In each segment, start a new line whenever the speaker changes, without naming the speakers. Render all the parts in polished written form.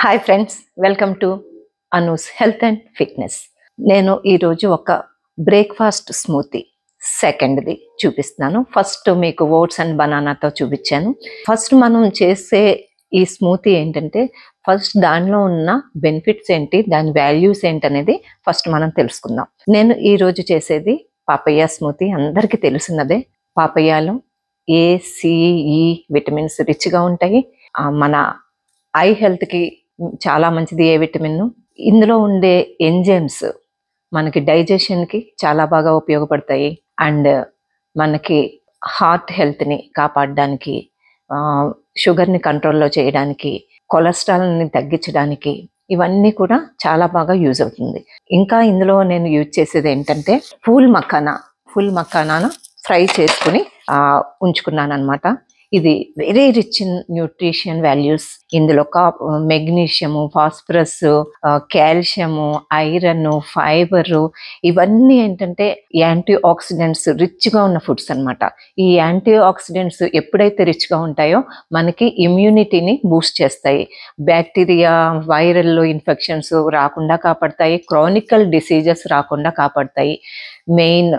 Hi friends, welcome to Anu's health and fitness. నేను ఈరోజు ఒక బ్రేక్ఫాస్ట్ స్మూతీ సెకండ్ది చూపిస్తున్నాను. ఫస్ట్ మీకు ఓట్స్ అండ్ బనానాతో చూపించాను. ఫస్ట్ మనం చేసే ఈ స్మూతీ ఏంటంటే, ఫస్ట్ దానిలో ఉన్న బెనిఫిట్స్ ఏంటి, దాని వాల్యూస్ ఏంటనేది ఫస్ట్ మనం తెలుసుకుందాం. నేను ఈరోజు చేసేది పాపయ్య స్మూతీ. అందరికీ తెలిసినదే. పాపయ్యాలో ఏసిఈ విటమిన్స్ రిచ్గా ఉంటాయి. మన ఐ హెల్త్కి చాలా మంచిది ఏ విటమిన్. ఇందులో ఉండే ఎంజైమ్స్ మనకి డైజెషన్కి చాలా బాగా ఉపయోగపడతాయి. అండ్ మనకి హార్ట్ హెల్త్ని కాపాడడానికి, షుగర్ని కంట్రోల్లో చేయడానికి, కొలెస్ట్రాల్ని తగ్గించడానికి ఇవన్నీ కూడా చాలా బాగా యూజ్ అవుతుంది. ఇంకా ఇందులో నేను యూజ్ చేసేది ఏంటంటే ఫూల్ మఖానాను ఫ్రై చేసుకుని ఉంచుకున్నాను అనమాట. ఇది very rich in nutrition values. ఇందులో magnesium, phosphorus, calcium, iron, fibre ఇవన్నీ ఏంటంటే యాంటీ ఆక్సిడెంట్స్ రిచ్గా ఉన్న ఫుడ్స్ అనమాట. ఈ యాంటీ ఆక్సిడెంట్స్ ఎప్పుడైతే రిచ్గా ఉంటాయో మనకి ఇమ్యూనిటీని బూస్ట్ చేస్తాయి. బ్యాక్టీరియా, వైరల్ ఇన్ఫెక్షన్స్ రాకుండా కాపాడతాయి. క్రానికల్ డిసీజెస్ రాకుండా కాపాడతాయి. మెయిన్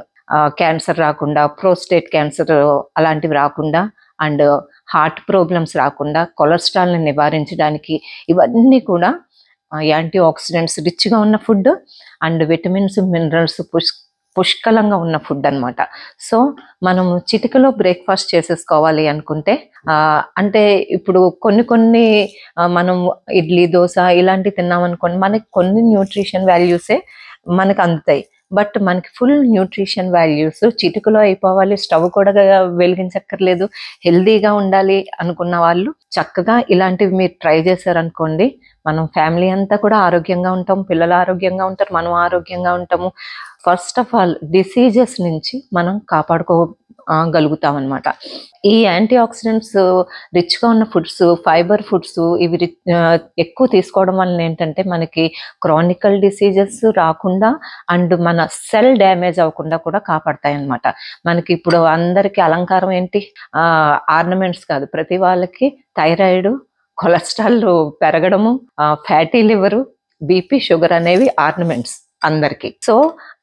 క్యాన్సర్ రాకుండా, ప్రోస్టేట్ క్యాన్సర్ అలాంటివి రాకుండా, అండ్ హార్ట్ ప్రాబ్లమ్స్ రాకుండా, కొలెస్ట్రాల్ని నివారించడానికి ఇవన్నీ కూడా యాంటీ ఆక్సిడెంట్స్ రిచ్గా ఉన్న ఫుడ్ అండ్ విటమిన్స్, మినరల్స్ పుష్కలంగా ఉన్న ఫుడ్ అనమాట. సో మనము చిటికలో బ్రేక్ఫాస్ట్ చేసేసుకోవాలి అనుకుంటే, అంటే ఇప్పుడు కొన్ని మనం ఇడ్లీ, దోశ ఇలాంటివి తిన్నామనుకోండి, మనకి కొన్ని న్యూట్రిషన్ వాల్యూసే మనకు అందుతాయి. బట్ మనకి ఫుల్ న్యూట్రిషన్ వాల్యూస్ చిటికలో అయిపోవాలి, స్టవ్ కూడా వెలిగించక్కర్లేదు, హెల్దీగా ఉండాలి అనుకున్న వాళ్ళు చక్కగా ఇలాంటివి మీరు ట్రై చేశారనుకోండి, మనం ఫ్యామిలీ అంతా కూడా ఆరోగ్యంగా ఉంటాం, పిల్లలు ఆరోగ్యంగా ఉంటారు, మనం ఆరోగ్యంగా ఉంటాము. ఫస్ట్ ఆఫ్ ఆల్ డిసీజెస్ నుంచి మనం కాపాడుకోగలుగుతాం అనమాట. ఈ యాంటీ ఆక్సిడెంట్స్ రిచ్గా ఉన్న ఫుడ్స్, ఫైబర్ ఫుడ్స్ ఇవి ఎక్కువ తీసుకోవడం వల్ల ఏంటంటే మనకి క్రానికల్ డిసీజెస్ రాకుండా అండ్ మన సెల్ డ్యామేజ్ అవ్వకుండా కూడా కాపాడతాయి అనమాట. మనకి ఇప్పుడు అందరికీ అలంకారం ఏంటి, ఆర్నమెంట్స్ కాదు, ప్రతి వాళ్ళకి థైరాయిడ్, కొలెస్ట్రాల్ పెరగడము, ఫ్యాటీ లివరు, బీపీ, షుగర్ అనేవి ఆర్నమెంట్స్ అందరికి. సో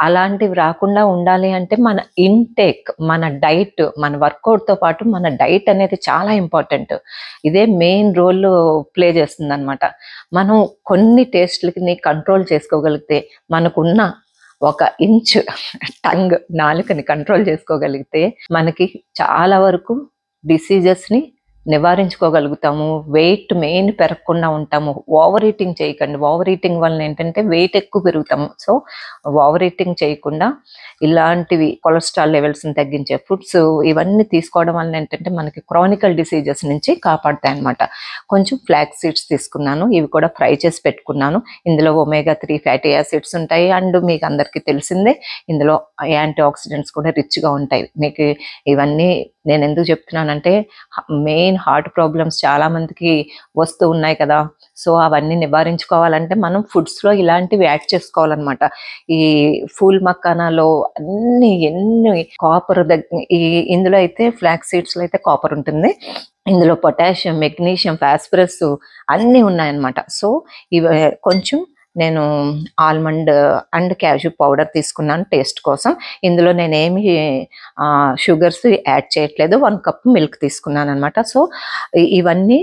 అలాంటివి రాకుండా ఉండాలి అంటే మన ఇంటేక్, మన డైట్, మన వర్కౌట్తో పాటు మన డైట్ అనేది చాలా ఇంపార్టెంట్. ఇదే మెయిన్ రోల్ ప్లే చేస్తుంది అనమాట. మనం కొన్ని టేస్ట్లకి కంట్రోల్ చేసుకోగలిగితే, మనకున్న 1 ఇంచ్ నాలుకని కంట్రోల్ చేసుకోగలిగితే మనకి చాలా వరకు డిసీజెస్ని నివారించుకోగలుగుతాము. వెయిట్ మెయిన్ పెరగకుండా ఉంటాము. ఓవర్ ఈటింగ్ చేయకండి. ఓవర్ ఈటింగ్ వలన ఏంటంటే వెయిట్ ఎక్కువ పెరుగుతాము. సో ఓవర్ ఈటింగ్ చేయకుండా ఇలాంటివి కొలెస్ట్రాల్ లెవెల్స్ని తగ్గించే ఫుడ్స్ ఇవన్నీ తీసుకోవడం వలన ఏంటంటే మనకి క్రానికల్ డిసీజెస్ నుంచి కాపాడతాయి అన్నమాట. కొంచెం ఫ్లాక్స్ సీడ్స్ తీసుకున్నాను, ఇవి కూడా ఫ్రై చేసి పెట్టుకున్నాను. ఇందులో omega-3 ఫ్యాటీ యాసిడ్స్ ఉంటాయి. అండ్ మీకు అందరికీ తెలిసిందే, ఇందులో యాంటీ ఆక్సిడెంట్స్ కూడా రిచ్గా ఉంటాయి. మీకు ఇవన్నీ నేను ఎందుకు చెప్తున్నానంటే, మెయిన్ హార్ట్ ప్రాబ్లమ్స్ చాలా మందికి వస్తూ ఉన్నాయి కదా. సో అవన్నీ నివారించుకోవాలంటే మనం ఫుడ్స్లో ఇలాంటివి యాడ్ చేసుకోవాలన్నమాట. ఈ ఫూల్ మఖానాలో ఎన్ని కాపర్ ఇందులో అయితే ఫ్లాక్స్ సీడ్స్లో అయితే కాపర్ ఉంటుంది. ఇందులో పొటాషియం, మెగ్నీషియం, ఫాస్ఫరస్ అన్నీ ఉన్నాయన్నమాట. సో ఇవి కొంచెం నేను ఆల్మండ్ అండ్ క్యాష్యూ పౌడర్ తీసుకున్నాను టేస్ట్ కోసం. ఇందులో నేనేమి షుగర్స్ యాడ్ చేయట్లేదు. 1 కప్ మిల్క్ తీసుకున్నాను అనమాట. సో ఇవన్నీ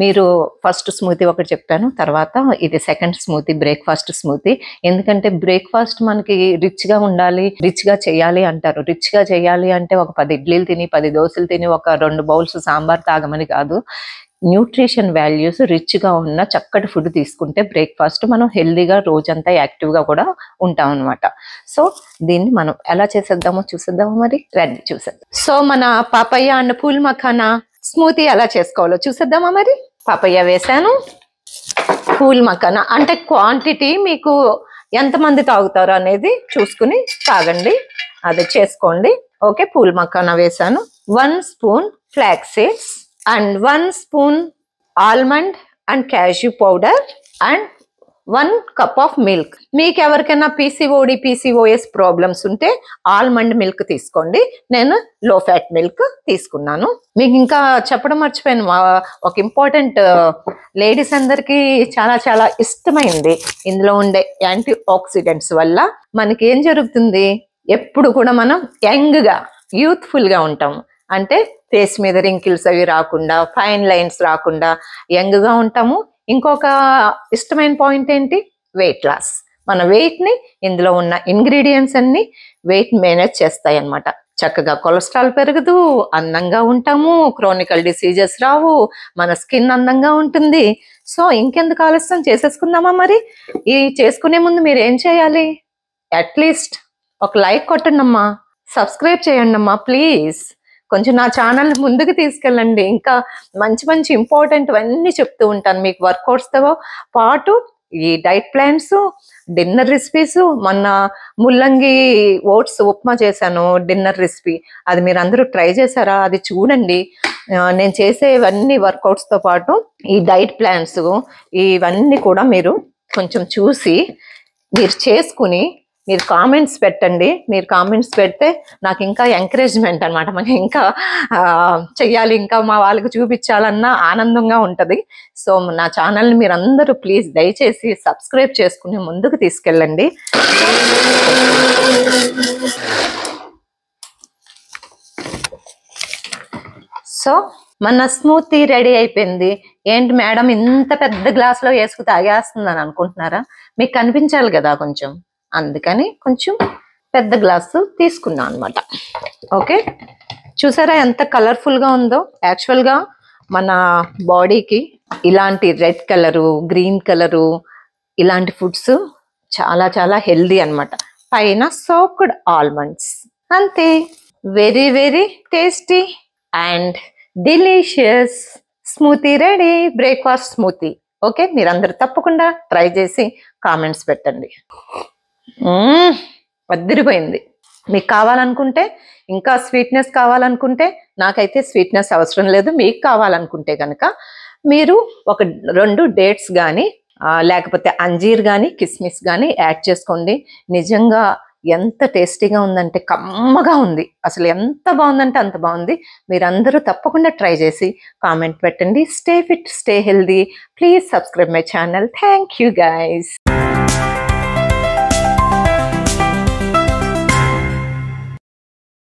మీరు ఫస్ట్ స్మూతీ ఒకటి చెప్పాను, తర్వాత ఇది సెకండ్ స్మూతీ, బ్రేక్ఫాస్ట్ స్మూతీ. ఎందుకంటే బ్రేక్ఫాస్ట్ మనకి రిచ్గా ఉండాలి, రిచ్గా చేయాలి అంటారు. రిచ్గా చేయాలి అంటే ఒక 10 ఇడ్లీలు తిని, 10 దోశలు తిని, ఒక 2 బౌల్స్ సాంబార్ తాగమని కాదు. న్యూట్రిషన్ వాల్యూస్ రిచ్గా ఉన్న చక్కటి ఫుడ్ తీసుకుంటే బ్రేక్ఫాస్ట్ మనం హెల్దీగా రోజంతా యాక్టివ్గా కూడా ఉంటాం అనమాట. సో దీన్ని మనం ఎలా చేసేద్దామో చూసేద్దామో, మరి రండి చూసేద్దాం. సో మన papaya and phool makhana smoothie ఎలా చేసుకోవాలో చూసేద్దామా. మరి పాపయ్య వేసాను, ఫూల్ మఖానా అంటే క్వాంటిటీ మీకు ఎంతమంది తాగుతారో అనేది చూసుకుని తాగండి, అది చేసుకోండి. ఓకే, ఫూల్ మఖానా వేసాను. 1 spoon flax seeds and 1 spoon almond and cashew powder and 1 cup of milk. మీకు ఎవరికైనా పీసీఓడి పీసీఓఎస్ ప్రాబ్లమ్స్ ఉంటే ఆల్మండ్ మిల్క్ తీసుకోండి. నేను లో ఫ్యాట్ మిల్క్ తీసుకున్నాను. మీకు ఇంకా చెప్పడం మర్చిపోయాను, ఒక ఇంపార్టెంట్, లేడీస్ అందరికీ చాలా చాలా ఇష్టమైంది ఇందులో ఉండే యాంటీ ఆక్సిడెంట్స్ వల్ల మనకి ఏం జరుగుతుంది, ఎప్పుడు కూడా మనం యంగ్గా యూత్ఫుల్గా ఉంటాము. అంటే ఫేస్ మీద రింకిల్స్ అవి రాకుండా, ఫైన్ లైన్స్ రాకుండా యంగ్గా ఉంటాము. ఇంకొక ఇష్టమైన పాయింట్ ఏంటి, వెయిట్ లాస్. మన వెయిట్ని, ఇందులో ఉన్న ఇంగ్రీడియంట్స్ అన్ని వెయిట్ మేనేజ్ చేస్తాయి అన్నమాట. చక్కగా కొలెస్ట్రాల్ పెరగదు, అందంగా ఉంటాము, క్రోనికల్ డిసీజెస్ రావు, మన స్కిన్ అందంగా ఉంటుంది. సో ఇంకెందుకు ఆలస్యం, చేసేసుకుందామా మరి. ఈ చేసుకునే ముందు మీరు ఏం చేయాలి, అట్లీస్ట్ ఒక లైక్ కొట్టండి అమ్మా, సబ్స్క్రైబ్ చేయండి అమ్మా ప్లీజ్. కొంచెం నా ఛానల్ ముందుకు తీసుకెళ్ళండి. ఇంకా మంచి మంచి ఇంపార్టెంట్ అన్నీ చెప్తూ ఉంటాను మీకు, వర్కౌట్స్తో పాటు ఈ డైట్ ప్లాన్స్, డిన్నర్ రెసిపీస్. మొన్న ముల్లంగి ఓట్స్ ఉప్మా చేశాను, డిన్నర్ రెసిపీ. అది మీరు అందరూ ట్రై చేశారా, అది చూడండి. నేను చేసేవన్నీ వర్కౌట్స్తో పాటు ఈ డైట్ ప్లాన్స్ ఇవన్నీ కూడా మీరు కొంచెం చూసి మీరు చేసుకుని మీరు కామెంట్స్ పెట్టండి. మీరు కామెంట్స్ పెడితే నాకు ఇంకా ఎంకరేజ్మెంట్ అనమాట, మనకి ఇంకా చెయ్యాలి, ఇంకా మా వాళ్ళకి చూపించాలన్న ఆనందంగా ఉంటుంది. సో నా ఛానల్ని మీరు అందరూ ప్లీజ్ దయచేసి సబ్స్క్రైబ్ చేసుకుని ముందుకు తీసుకెళ్ళండి. సో మన స్మూతీ రెడీ అయిపోయింది. ఏంటి మేడం ఇంత పెద్ద గ్లాస్లో వేసుకు తాగేస్తుందని అనుకుంటున్నారా, మీకు కనిపించాలి కదా కొంచెం, అందుకని కొంచెం పెద్ద గ్లాసు తీసుకున్నాను అనమాట. ఓకే, చూసారా ఎంత కలర్ఫుల్గా ఉందో. యాక్చువల్గా మన బాడీకి ఇలాంటి రెడ్ కలరు, గ్రీన్ కలరు ఇలాంటి ఫుడ్స్ చాలా చాలా హెల్దీ అనమాట. పైన సోక్డ్ ఆల్మండ్స్, అంతే. Very very tasty and delicious smoothie ready, breakfast smoothie. Okay, మీరందరూ తప్పకుండా ట్రై చేసి కామెంట్స్ పెట్టండి. వదిలిపోయింది. మీకు కావాలనుకుంటే, ఇంకా స్వీట్నెస్ కావాలనుకుంటే, నాకైతే స్వీట్నెస్ అవసరం లేదు. మీకు కావాలనుకుంటే కనుక మీరు ఒక 2 డేట్స్ కానీ లేకపోతే అంజీర్ కానీ కిస్మిస్ కానీ యాడ్ చేసుకోండి. నిజంగా ఎంత టేస్టీగా ఉందంటే, కమ్మగా ఉంది. అసలు ఎంత బాగుందంటే అంత బాగుంది. మీరందరూ తప్పకుండా ట్రై చేసి కామెంట్ పెట్టండి. Stay fit, stay healthy. Please subscribe my channel. Thank you guys.